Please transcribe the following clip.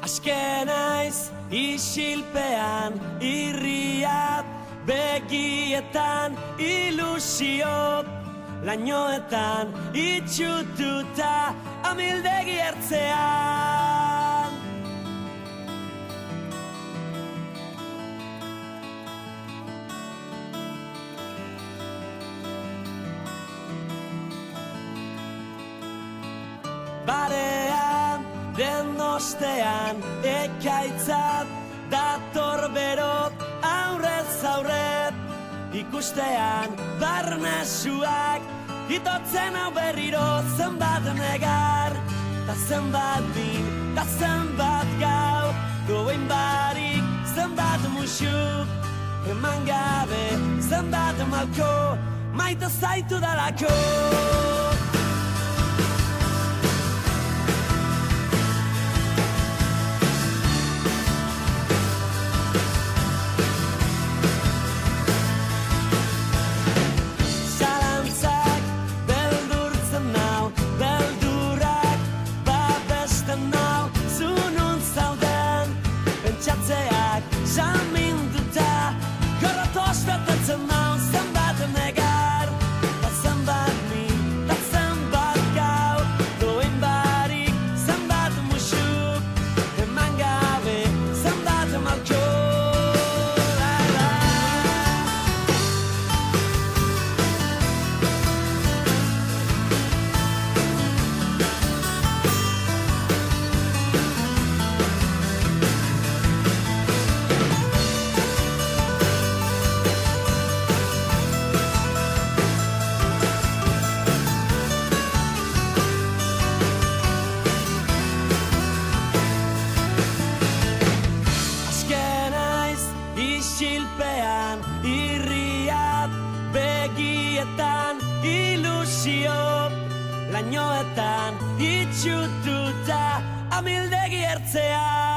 Aske naiz isilpean irriat, begietan ilusio, lainoetan itxututa amildegi ertzean. Barea den ostean ekaitzat dator bero aurrez aurret, ikustean barnasuak itotzen hau berriro zenbat negar, ta zenbat bin, ta zenbat gau, goen barik zenbat musuk, eman gabe zenbat malko, maite zaitu dalako. Isilpean irriat, begietan ilusio, lainoetan itxututa amildegi ertzean.